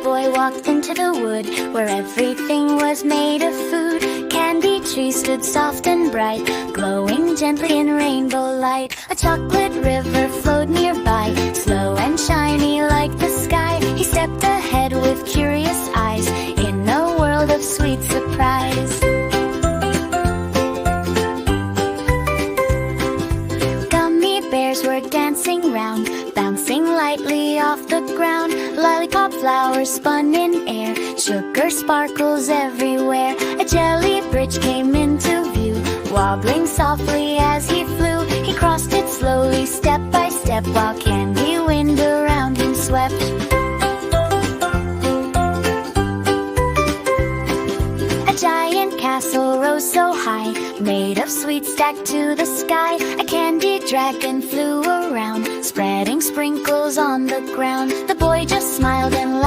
boy walked into the wood, where everything was made of food. Candy trees stood soft and bright, glowing gently in rainbow light. A chocolate river flowed nearby, slow and shiny like the sky. He stepped ahead with curious eyes, in a world of sweet surprise. Gummy bears were dancing round, bouncing lightly off the ground. Lollipop flowers spun in air, sugar sparkles everywhere. A jelly bridge came into view, wobbling softly as he flew. He crossed it slowly, step by step, while candy wind around him swept. A giant castle rose so high, made of sweets stacked to the sky. A candy dragon flew around, spreading sprinkles on the ground. The boy just smiled and